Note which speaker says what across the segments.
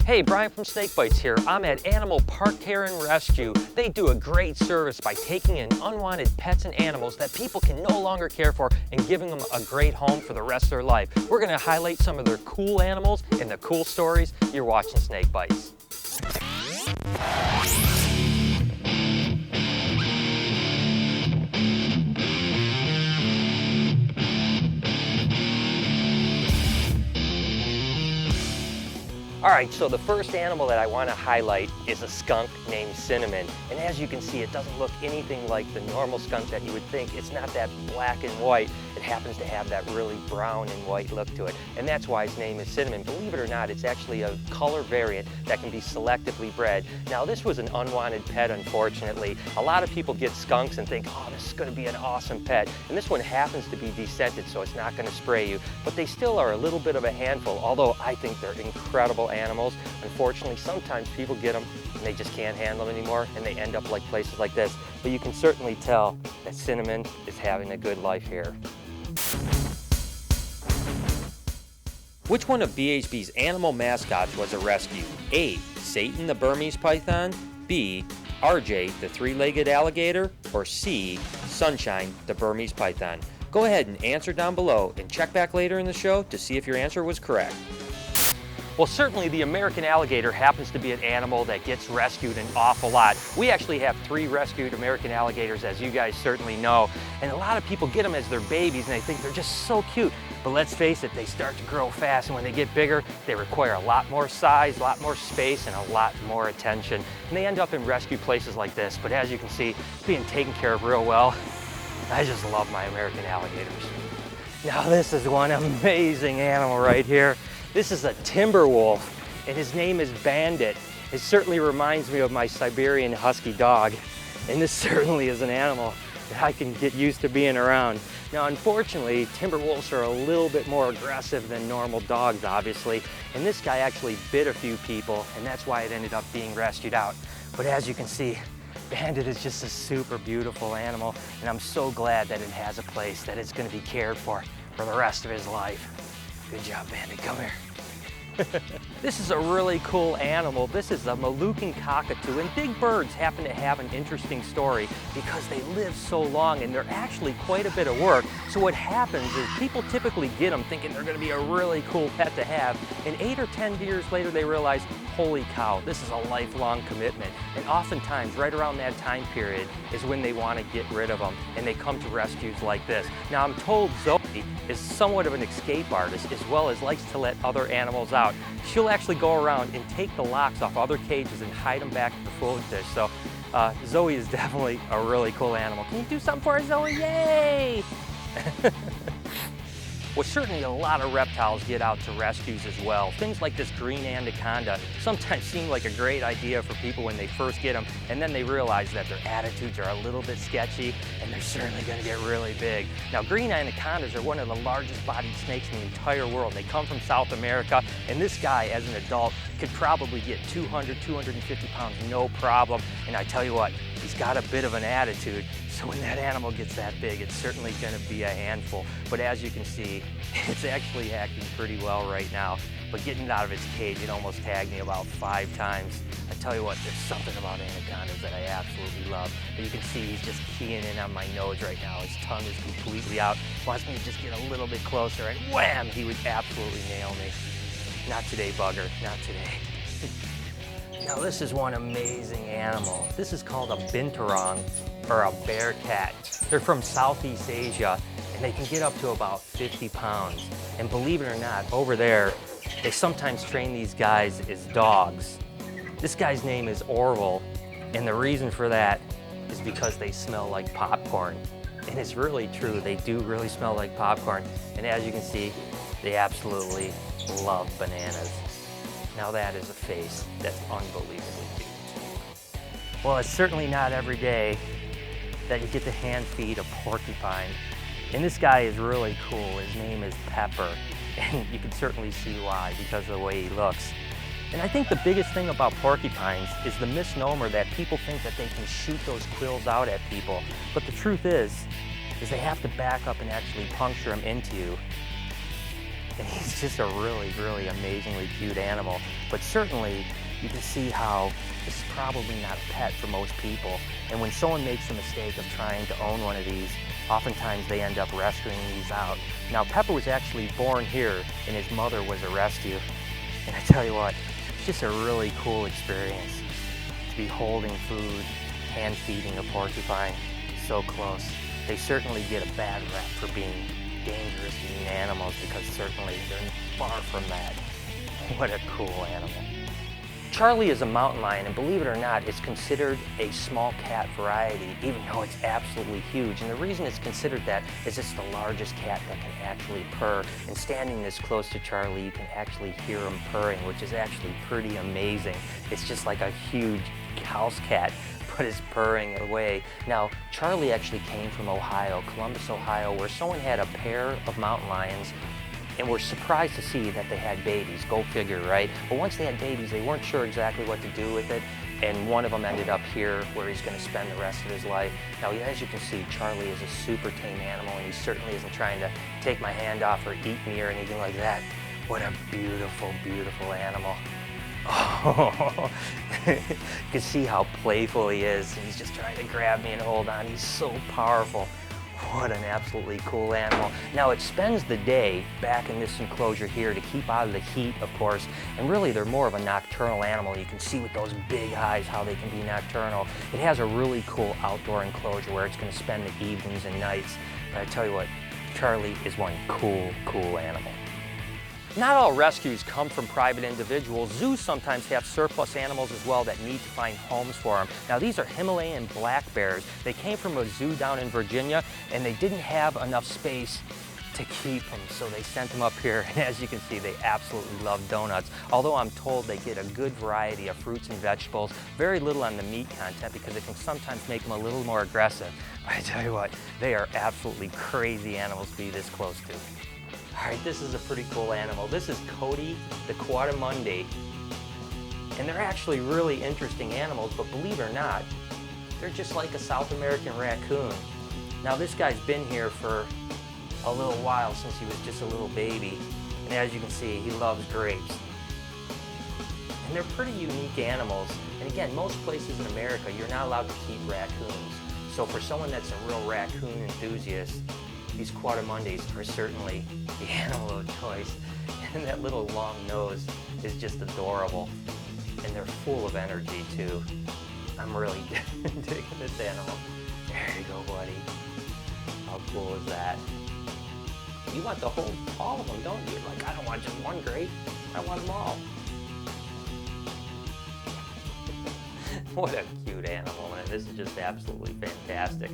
Speaker 1: Hey, Brian from SnakeBytes here. I'm at Animal Park Care and Rescue. They do a great service by taking in unwanted pets and animals that people can no longer care for and giving them a great home for the rest of their life. We're going to highlight some of their cool animals and the cool stories. You're watching SnakeBytes. All right, so the first animal that I want to highlight is a skunk named Cinnamon. And as you can see, it doesn't look anything like the normal skunk that you would think. It's not that black and white. It happens to have that really brown and white look to it. And that's why his name is Cinnamon. Believe it or not, it's actually a color variant that can be selectively bred. Now, this was an unwanted pet, unfortunately. A lot of people get skunks and think, oh, this is going to be an awesome pet. And this one happens to be descented, so it's not going to spray you. But they still are a little bit of a handful, although I think they're incredible animals. Unfortunately, sometimes people get them and they just can't handle them anymore and they end up like places like this. But you can certainly tell that Cinnamon is having a good life here. Which one of BHB's animal mascots was a rescue? A. Satan the Burmese python, B. RJ the three-legged alligator, or C. Sunshine the Burmese python? Go ahead and answer down below and check back later in the show to see if your answer was correct. Well, certainly the American alligator happens to be an animal that gets rescued an awful lot. We actually have 3 rescued American alligators, as you guys certainly know. And a lot of people get them as their babies and they think they're just so cute. But let's face it, they start to grow fast, and when they get bigger, they require a lot more size, a lot more space, and a lot more attention. And they end up in rescue places like this. But as you can see, it's being taken care of real well. I just love my American alligators. Now this is one amazing animal right here. This is a timber wolf, and his name is Bandit. It certainly reminds me of my Siberian husky dog, and this certainly is an animal that I can get used to being around. Now, unfortunately, timber wolves are a little bit more aggressive than normal dogs, obviously, and this guy actually bit a few people, and that's why it ended up being rescued out. But as you can see, Bandit is just a super beautiful animal, and I'm so glad that it has a place that it's going to be cared for the rest of his life. Good job, Bandit, come here. This is a really cool animal. This is a Moluccan cockatoo, and big birds happen to have an interesting story because they live so long and they're actually quite a bit of work. So what happens is people typically get them thinking they're going to be a really cool pet to have, and 8 or 10 years later they realize, holy cow, this is a lifelong commitment. And oftentimes right around that time period is when they want to get rid of them, and they come to rescues like this. Now, I'm told Zoe is somewhat of an escape artist, as well as likes to let other animals out. She'll actually go around and take the locks off other cages and hide them back in the food dish. So Zoe is definitely a really cool animal. Can you do something for her, Zoe? Yay! Well, certainly a lot of reptiles get out to rescues as well. Things like this green anaconda sometimes seem like a great idea for people when they first get them, and then they realize that their attitudes are a little bit sketchy, and they're certainly going to get really big. Now, green anacondas are one of the largest bodied snakes in the entire world. They come from South America, and this guy, as an adult, could probably get 200, 250 pounds, no problem. And I tell you what, he's got a bit of an attitude, so when that animal gets that big, it's certainly going to be a handful. But as you can see, it's actually acting pretty well right now. But getting it out of its cage, it almost tagged me about 5 times. I tell you what, there's something about anacondas that I absolutely love. But you can see he's just keying in on my nose right now. His tongue is completely out. Wants me to just get a little bit closer, and wham, he would absolutely nail me. Not today, bugger, not today. Now this is one amazing animal. This is called a binturong, or a bearcat. They're from Southeast Asia, and they can get up to about 50 pounds. And believe it or not, over there, they sometimes train these guys as dogs. This guy's name is Orville, and the reason for that is because they smell like popcorn. And it's really true, they do really smell like popcorn. And as you can see, they absolutely love bananas. Now that is a face that's unbelievably cute. Well, it's certainly not every day that you get to hand feed a porcupine. And this guy is really cool. His name is Pepper. And you can certainly see why, because of the way he looks. And I think the biggest thing about porcupines is the misnomer that people think that they can shoot those quills out at people. But the truth is they have to back up and actually puncture them into you. And he's just a really, really amazingly cute animal. But certainly, you can see how this is probably not a pet for most people. And when someone makes the mistake of trying to own one of these, oftentimes they end up rescuing these out. Now, Pepper was actually born here, and his mother was a rescue. And I tell you what, it's just a really cool experience to be holding food, hand feeding a porcupine so close. They certainly get a bad rep for being dangerous mean animals, because certainly they're far from that. What a cool animal. Charlie is a mountain lion, and believe it or not, it's considered a small cat variety, even though it's absolutely huge. And the reason it's considered that is it's the largest cat that can actually purr. And standing this close to Charlie, you can actually hear him purring, which is actually pretty amazing. It's just like a huge house cat, but is purring away. Now, Charlie actually came from Ohio, Columbus, Ohio, where someone had a pair of mountain lions and were surprised to see that they had babies. Go figure, right? But once they had babies, they weren't sure exactly what to do with it, and one of them ended up here where he's going to spend the rest of his life. Now, as you can see, Charlie is a super tame animal, and he certainly isn't trying to take my hand off or eat me or anything like that. What a beautiful, beautiful animal. Oh, you can see how playful he is. He's just trying to grab me and hold on. He's so powerful. What an absolutely cool animal. Now, it spends the day back in this enclosure here to keep out of the heat, of course, and really they're more of a nocturnal animal. You can see with those big eyes how they can be nocturnal. It has a really cool outdoor enclosure where it's going to spend the evenings and nights. But I tell you what, Charlie is one cool, cool animal. Not all rescues come from private individuals. Zoos sometimes have surplus animals as well that need to find homes for them. Now, these are Himalayan black bears. They came from a zoo down in Virginia, and they didn't have enough space to keep them, so they sent them up here. And as you can see, they absolutely love donuts. Although I'm told they get a good variety of fruits and vegetables, very little on the meat content, because it can sometimes make them a little more aggressive. But I tell you what, they are absolutely crazy animals to be this close to. All right, this is a pretty cool animal. This is Cody, the coati. And they're actually really interesting animals, but believe it or not, they're just like a South American raccoon. Now, this guy's been here for a little while, since he was just a little baby. And as you can see, he loves grapes. And they're pretty unique animals. And again, most places in America, you're not allowed to keep raccoons. So for someone that's a real raccoon enthusiast, these coati are certainly the animal of choice. And that little long nose is just adorable. And they're full of energy too. I'm really digging this animal. There you go, buddy. How cool is that? You want all of them, don't you? Like, I don't want just one grape. I want them all. What a cute animal, man. This is just absolutely fantastic.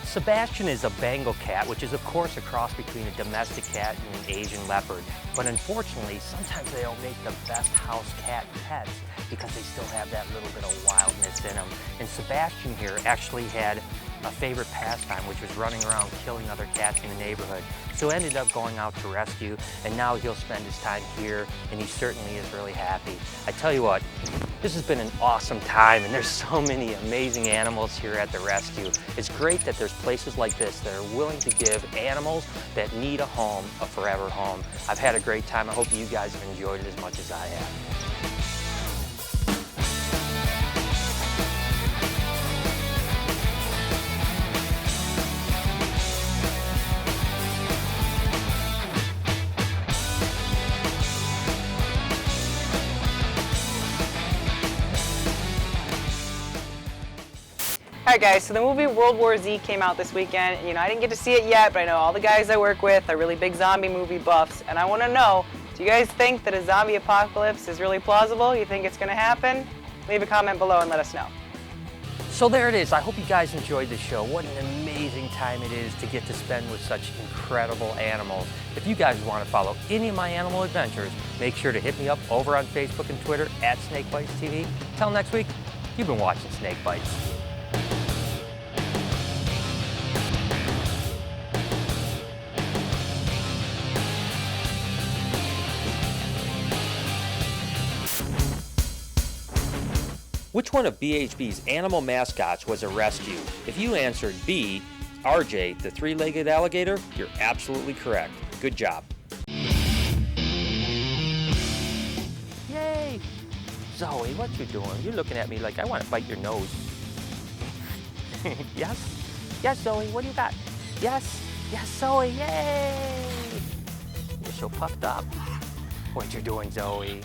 Speaker 1: Sebastian is a Bengal cat, which is of course a cross between a domestic cat and an Asian leopard. But unfortunately, sometimes they don't make the best house cat pets because they still have that little bit of wildness in them. And Sebastian here actually had a favorite pastime, which was running around killing other cats in the neighborhood. So ended up going out to rescue, and now he'll spend his time here, and he certainly is really happy. I tell you what, this has been an awesome time, and there's so many amazing animals here at the rescue. It's great that there's places like this that are willing to give animals that need a home, a forever home. I've had a great time. I hope you guys have enjoyed it as much as I have.
Speaker 2: Alright guys, so the movie World War Z came out this weekend. You know, I didn't get to see it yet, but I know all the guys I work with are really big zombie movie buffs, and I want to know, do you guys think that a zombie apocalypse is really plausible? You think it's going to happen? Leave a comment below and let us know.
Speaker 1: So there it is. I hope you guys enjoyed the show. What an amazing time it is to get to spend with such incredible animals. If you guys want to follow any of my animal adventures, make sure to hit me up over on Facebook and Twitter at SnakeBytesTV. Till next week, you've been watching Snake Bites. Which one of BHB's animal mascots was a rescue? If you answered B, RJ, the three-legged alligator, you're absolutely correct. Good job. Zoe, what you doing? You're looking at me like I want to bite your nose. Yes? Yes, Zoe, what do you got? Yes? Yes, Zoe, yay! You're so puffed up. What you doing, Zoe?